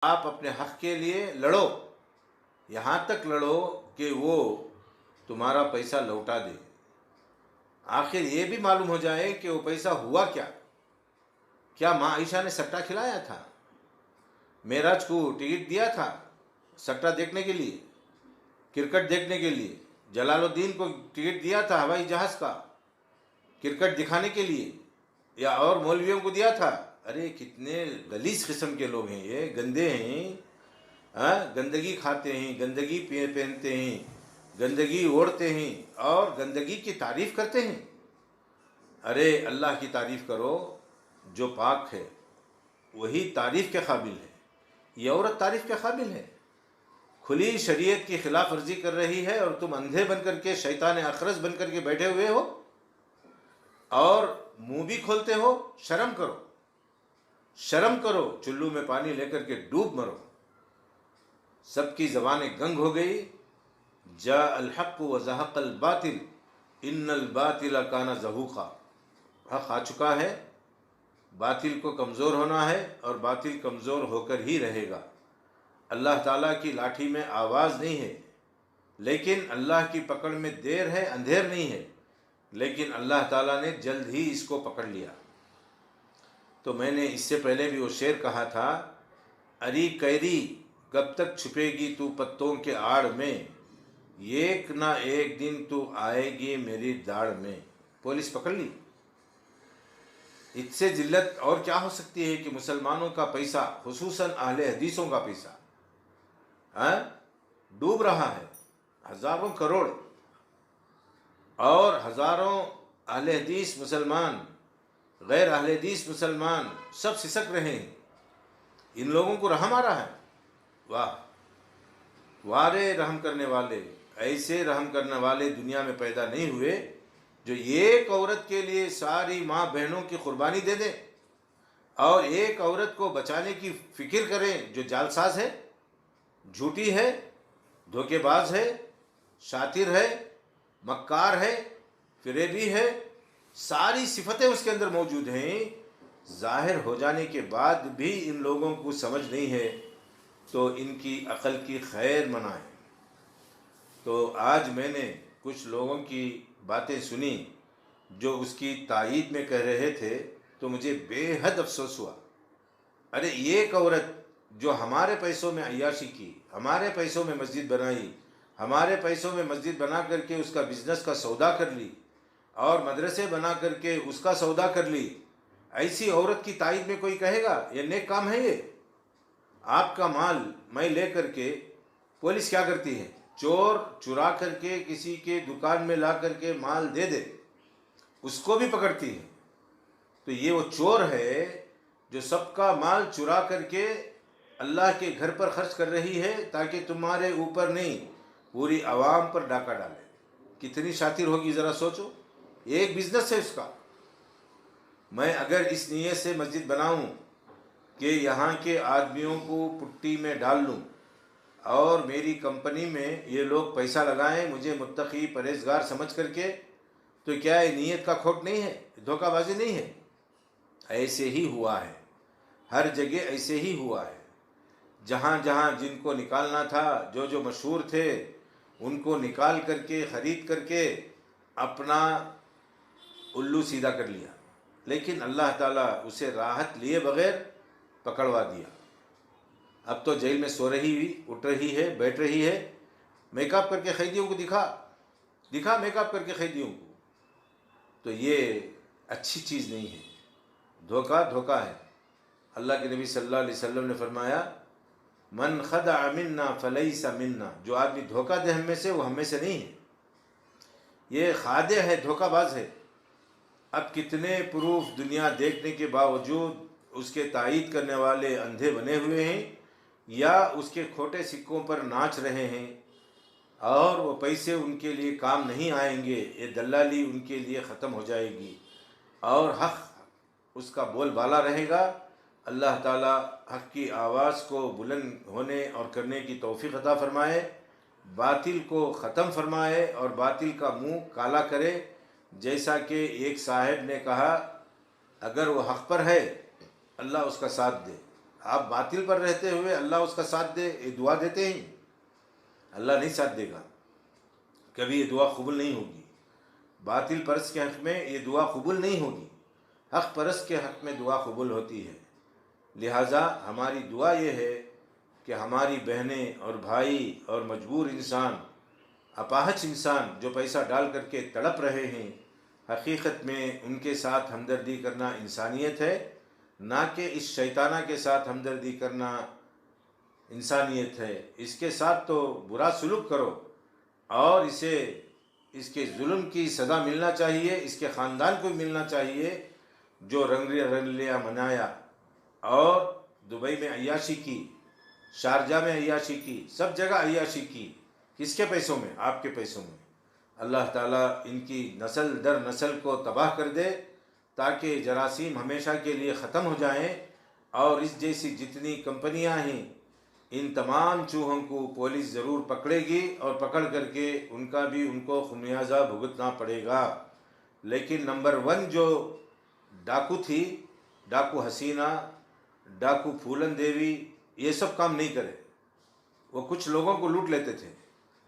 आप अपने हक़ के लिए लड़ो, यहाँ तक लड़ो कि वो तुम्हारा पैसा लौटा दे। आखिर ये भी मालूम हो जाए कि वो पैसा हुआ क्या। क्या माँ आयशा ने सट्टा खिलाया था? मेराज को टिकट दिया था सट्टा देखने के लिए, क्रिकेट देखने के लिए? जलालुद्दीन को टिकट दिया था हवाई जहाज़ का क्रिकेट दिखाने के लिए, या और मौलवियों को दिया था? अरे कितने गलीज किस्म के लोग हैं, ये गंदे हैं। हाँ, गंदगी खाते हैं, गंदगी पहनते हैं, गंदगी ओढ़ते हैं और गंदगी की तारीफ़ करते हैं। अरे अल्लाह की तारीफ़ करो जो पाक है, वही तारीफ़ के काबिल है। ये औरत तारीफ़ के काबिल है। खुली शरीयत की खिलाफ वर्जी कर रही है और तुम अंधे बन करके, शैतान अखरस बन करके बैठे हुए हो और मुंह भी खोलते हो। शर्म करो, शर्म करो। चुल्लू में पानी लेकर के डूब मरो। सबकी ज़बानें गंग हो गई। जा अल हक़ व ज़हक़ल बातिल इन्नल बातिल काना ज़हूक़ा। हक़ आ चुका है, बातिल को कमज़ोर होना है और बातिल कमज़ोर होकर ही रहेगा। अल्लाह ताला की लाठी में आवाज़ नहीं है, लेकिन अल्लाह की पकड़ में देर है, अंधेर नहीं है, लेकिन अल्लाह ताला ने जल्द ही इसको पकड़ लिया। तो मैंने इससे पहले भी वो शेर कहा था, अरी कैरी कब तक छुपेगी तू पत्तों के आड़ में, एक ना एक दिन तू आएगी मेरी दाढ़ में। पुलिस पकड़ ली। इससे जिल्लत और क्या हो सकती है कि मुसलमानों का पैसा, खुसूसन अहले हदीसों का पैसा डूब रहा है, हज़ारों करोड़, और हज़ारों अहले हदीस मुसलमान, गैर अहले हदीस मुसलमान सब सिसक रहे हैं। इन लोगों को रहम आ रहा है। वाह वारे रहम करने वाले, ऐसे रहम करने वाले दुनिया में पैदा नहीं हुए जो एक औरत के लिए सारी माँ बहनों की कुर्बानी दे दें और एक औरत को बचाने की फिक्र करें जो जालसाज है, झूठी है, धोखेबाज है, शातिर है, मक्कार है, फिरेबी है। सारी सिफतें उसके अंदर मौजूद हैं। जाहिर हो जाने के बाद भी इन लोगों को समझ नहीं है, तो इनकी अक़ल की खैर मनाएं। तो आज मैंने कुछ लोगों की बातें सुनी जो उसकी तायीद में कह रहे थे, तो मुझे बेहद अफसोस हुआ। अरे एक औरत जो हमारे पैसों में अय्याशी की, हमारे पैसों में मस्जिद बनाई, हमारे पैसों में मस्जिद बना करके उसका बिजनेस का सौदा कर ली और मदरसे बना करके उसका सौदा कर ली, ऐसी औरत की तायीद में कोई कहेगा ये नेक काम है? ये आपका माल मैं ले करके, पुलिस क्या करती है, चोर चुरा करके किसी के दुकान में ला करके माल दे दे, उसको भी पकड़ती है। तो ये वो चोर है जो सबका माल चुरा करके अल्लाह के घर पर खर्च कर रही है ताकि तुम्हारे ऊपर नहीं, पूरी आवाम पर डाका डाले। कितनी शातिर होगी ज़रा सोचो। एक बिजनेस है उसका। मैं अगर इस नीयत से मस्जिद बनाऊं कि यहाँ के आदमियों को पुट्टी में डाल लूँ और मेरी कंपनी में ये लोग पैसा लगाएं, मुझे मुत्तकी परहेजगार समझ करके, तो क्या ये नीयत का खोट नहीं है, धोखाबाजी नहीं है? ऐसे ही हुआ है, हर जगह ऐसे ही हुआ है। जहाँ जहाँ जिनको निकालना था, जो जो मशहूर थे, उनको निकाल करके ख़रीद करके अपना उल्लू सीधा कर लिया, लेकिन अल्लाह ताला उसे राहत लिए बग़ैर पकड़वा दिया। अब तो जेल में सो रही हुई, उठ रही है, बैठ रही है। मेकअप करके कैदियों को दिखा मेकअप करके कैदियों को। तो ये अच्छी चीज़ नहीं है, धोखा धोखा है। अल्लाह के नबी सल्लल्लाहु अलैहि वसल्लम ने फरमाया, मन खदअ मिन्ना फलैसा मिन्ना। जो आदमी धोखा दे हम में से, वो हम में से नहीं है। ये खादे है, धोखाबाज है। अब कितने प्रूफ दुनिया देखने के बावजूद उसके तायीद करने वाले अंधे बने हुए हैं या उसके खोटे सिक्कों पर नाच रहे हैं, और वो पैसे उनके लिए काम नहीं आएंगे। ये दलाली उनके लिए ख़त्म हो जाएगी और हक़ उसका बोलबाला रहेगा। अल्लाह ताला हक़ की आवाज़ को बुलंद होने और करने की तौफ़ीक़ अता फ़रमाए, बातिल को ख़त्म फ़रमाए और बातिल का मुँह काला करे। जैसा कि एक साहब ने कहा, अगर वो हक़ पर है अल्लाह उसका साथ दे, आप बातिल पर रहते हुए अल्लाह उसका साथ दे, ये दुआ देते हैं? अल्लाह नहीं साथ देगा, कभी ये दुआ कबूल नहीं होगी। बातिल परस्त के हक़ में ये दुआ कबूल नहीं होगी, हक़ परस्त के हक़ में दुआ कबूल होती है। लिहाजा हमारी दुआ ये है कि हमारी बहनें और भाई और मजबूर इंसान, अपाहज इंसान जो पैसा डाल करके तड़प रहे हैं, हकीकत में उनके साथ हमदर्दी करना इंसानियत है, ना कि इस शैताना के साथ हमदर्दी करना इंसानियत है। इसके साथ तो बुरा सलूक करो और इसके जुल्म की सज़ा मिलना चाहिए, इसके ख़ानदान को मिलना चाहिए जो रंगलिया मनाया और दुबई में अय्याशी की, शारजा में अय्याशी की, सब जगह अय्याशी की। किसके पैसों में? आपके पैसों में। अल्लाह ताला इनकी नस्ल दर नस्ल को तबाह कर दे ताकि जरासीम हमेशा के लिए ख़त्म हो जाएं और इस जैसी जितनी कंपनियां हैं इन तमाम चूहों को पुलिस ज़रूर पकड़ेगी और पकड़ करके उनको खुमियाजा भुगतना पड़ेगा। लेकिन नंबर 1 जो डाकू थी, डाकू हसीना, डाकू फूलन देवी, ये सब काम नहीं करे। वो कुछ लोगों को लूट लेते थे,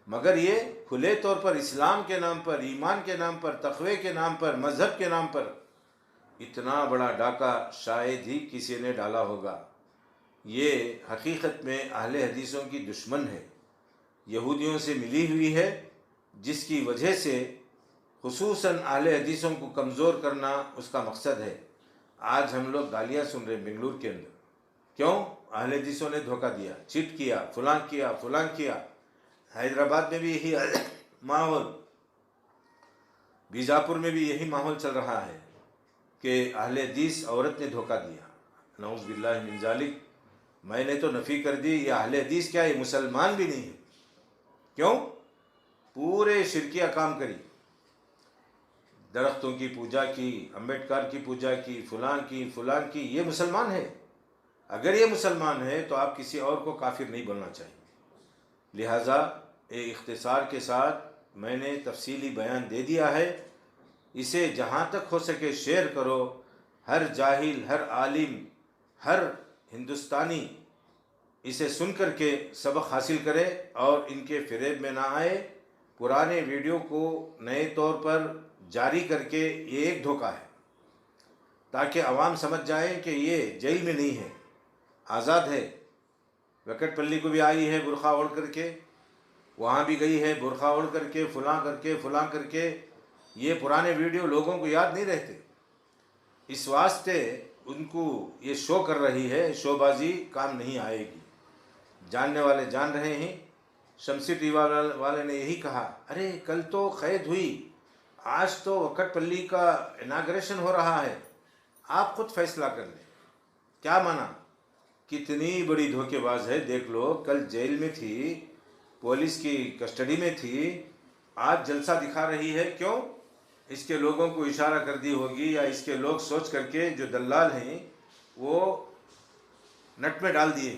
मगर ये खुले तौर पर इस्लाम के नाम पर, ईमान के नाम पर, तक़वे के नाम पर, मज़हब के नाम पर इतना बड़ा डाका शायद ही किसी ने डाला होगा। ये हकीकत में अहले हदीसों की दुश्मन है, यहूदियों से मिली हुई है, जिसकी वजह से खुसूसन अहले हदीसों को कमज़ोर करना उसका मकसद है। आज हम लोग गालियाँ सुन रहे हैं बेंगलुरु के अंदर, क्यों? अहले हदीसों ने धोखा दिया, चिट किया, फलां किया। हैदराबाद में भी यही माहौल, बीजापुर में भी यही माहौल चल रहा है कि अहले हदीस औरत ने धोखा दिया। नऊज़ बिल्लाहि मिन ज़ालिक। मैंने तो नफ़ी कर दी, ये अहले हदीस क्या है, मुसलमान भी नहीं है। क्यों? पूरे शिरकिया काम करी, दरख्तों की पूजा की, अम्बेडकर की पूजा की, फलां की। ये मुसलमान है? अगर ये मुसलमान है तो आप किसी और को काफिर नहीं बोलना चाहिए। लिहाजा एक इख्तिसार के साथ मैंने तफसीली बयान दे दिया है, इसे जहाँ तक हो सके शेयर करो। हर जाहिल, हर आलिम, हर हिंदुस्तानी इसे सुन कर के सबक हासिल करे और इनके फ़रेब में ना आए। पुराने वीडियो को नए तौर पर जारी करके ये एक धोखा है, ताकि अवाम समझ जाए कि ये जेल में नहीं है, आज़ाद है। वकटपल्ली को भी आई है बुरखा ओढ़ करके, वहाँ भी गई है बुरखा ओढ़ करके, फलां करके। ये पुराने वीडियो लोगों को याद नहीं रहते, इस वास्ते उनको ये शो कर रही है। शोबाजी काम नहीं आएगी, जानने वाले जान रहे हैं। शमसी टीवी वाले ने यही कहा, अरे कल तो क़ैद हुई, आज तो वकटपल्ली का इनाग्रेशन हो रहा है, आप खुद फैसला कर लें। क्या माना? कितनी बड़ी धोखेबाज है, देख लो। कल जेल में थी, पुलिस की कस्टडी में थी, आज जलसा दिखा रही है। क्यों? इसके लोगों को इशारा कर दी होगी, या इसके लोग सोच करके, जो दलाल हैं वो नट में डाल दिए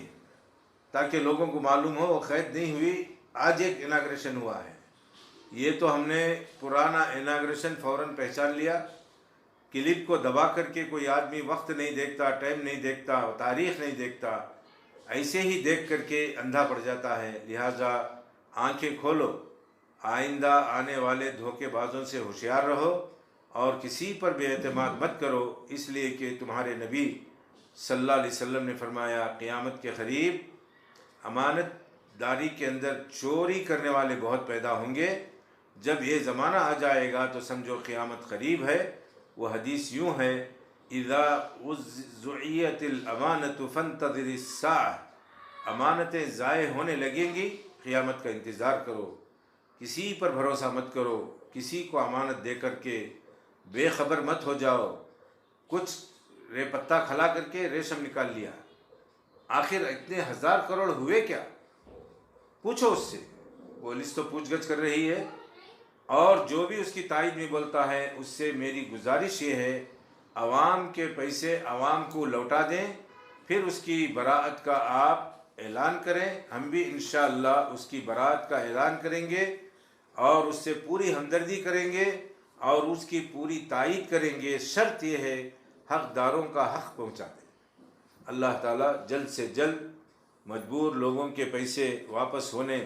ताकि लोगों को मालूम हो वो क़ैद नहीं हुई, आज एक इनाग्रेशन हुआ है। ये तो हमने पुराना इनाग्रेशन फ़ौरन पहचान लिया। क्लिप को दबा करके कोई आदमी वक्त नहीं देखता, टाइम नहीं देखता, तारीख़ नहीं देखता, ऐसे ही देख करके अंधा पड़ जाता है। लिहाजा आंखें खोलो, आइंदा आने वाले धोखेबाजों से होशियार रहो और किसी पर बेएतमाद मत करो, इसलिए कि तुम्हारे नबी सल्लल्लाहु अलैहि वसल्लम ने फरमाया, क़यामत के क़रीब अमानतदारी के अंदर चोरी करने वाले बहुत पैदा होंगे। जब ये ज़माना आ जाएगा तो समझो क़यामत करीब है। वह हदीस यूँ है, इज़ा उज़्ज़ियतिल अमानतु फंतज़िरिस्साअह, अमानतें ज़ाय होने लगेंगी, क़यामत का इंतज़ार करो। किसी पर भरोसा मत करो, किसी को अमानत दे करके बेखबर मत हो जाओ। कुछ पत्ता खला करके रेशम निकाल लिया, आखिर इतने 1000 करोड़ हुए क्या? पूछो उससे। पुलिस तो पूछगछ कर रही है, और जो भी उसकी तायद में बोलता है उससे मेरी गुजारिश ये है, आवाम के पैसे आवाम को लौटा दें, फिर उसकी बराअत का आप ऐलान करें। हम भी इंशाअल्लाह उसकी बराअत का ऐलान करेंगे और उससे पूरी हमदर्दी करेंगे और उसकी पूरी तायद करेंगे। शर्त यह है, हक़दारों का हक़ पहुँचा दें। अल्लाह ताला जल्द से जल्द मजबूर लोगों के पैसे वापस होने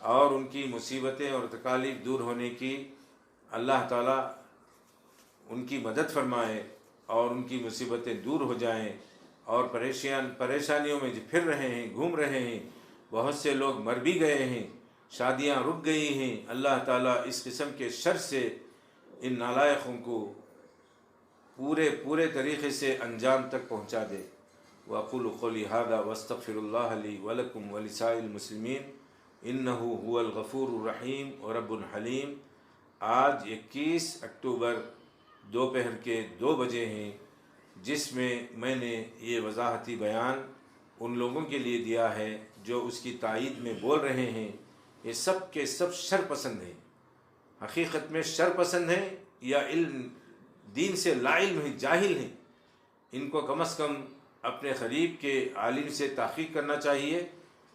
और उनकी मुसीबतें और तकालीफ दूर होने की अल्लाह ताला उनकी मदद फरमाए और उनकी मुसीबतें दूर हो जाएं और परेशानियों में जो फिर रहे हैं, घूम रहे हैं, बहुत से लोग मर भी गए हैं, शादियां रुक गई हैं। अल्लाह ताला इस किस्म के शर से इन नालायकों को पूरे तरीक़े से अंजाम तक पहुँचा दे। वक़ुलु क़ौली हाज़ा वस्तग़फ़िरुल्लाह ली व लकुम व लिसाइरिल मुस्लिमीन इन्नहु हुवल गफ़ूरुर रहीम व रब्बुल हलीम। आज 21 अक्टूबर दोपहर के 2 बजे हैं, जिसमें मैंने ये वजाहती बयान उन लोगों के लिए दिया है जो उसकी तायीद में बोल रहे हैं। ये सब के सब शर पसंद हैं, हकीकत में शर पसंद हैं या इल्म दीन से लाइल्म हैं, जाहिल हैं। इनको कम अज़ कम अपने क़रीब के आलिम से तहक़ीक़ करना चाहिए।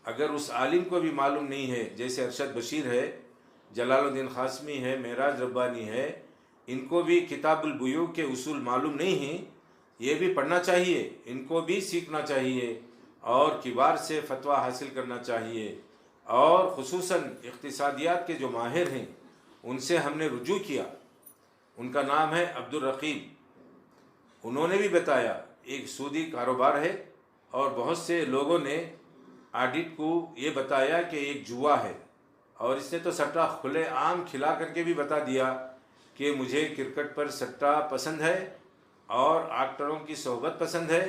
अगर उस आलिम को भी मालूम नहीं है, जैसे अरशद बशीर है, जलालुद्दीन क़ासमी है, मेराज रब्बानी है, इनको भी किताबुल बुयू के उसूल मालूम नहीं हैं, ये भी पढ़ना चाहिए, इनको भी सीखना चाहिए और किबार से फतवा हासिल करना चाहिए। और ख़ुसूसन इक़्तिसादियात के जो माहिर हैं उनसे हमने रुजू किया, उनका नाम है अब्दुल रकीब। उन्होंने भी बताया एक सूदी कारोबार है और बहुत से लोगों ने ऑडिट को ये बताया कि एक जुआ है, और इसने तो सट्टा खुले आम खिला करके भी बता दिया कि मुझे क्रिकेट पर सट्टा पसंद है और एक्टरों की सोहबत पसंद है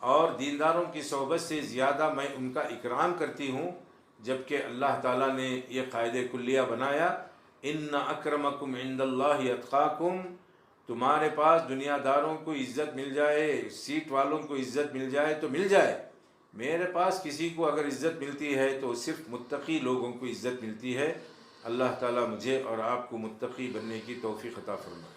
और दीनदारों की सोहबत से ज़्यादा मैं उनका इकराम करती हूँ। जबकि अल्लाह ताला ने ये क़ायदे कुल्लिया बनाया, इन्ना अक्रमकुम इंदल्लाहि अत्क़ाकुम, तुम्हारे पास दुनियादारों को इज़्ज़त मिल जाए, सीट वालों को इज़्ज़त मिल जाए तो मिल जाए, मेरे पास किसी को अगर इज़्ज़त मिलती है तो सिर्फ़ मुत्तक़ी लोगों को इज़्ज़त मिलती है। अल्लाह ताला मुझे और आपको मुत्तक़ी बनने की तौफ़ीक़ अता फ़रमाए।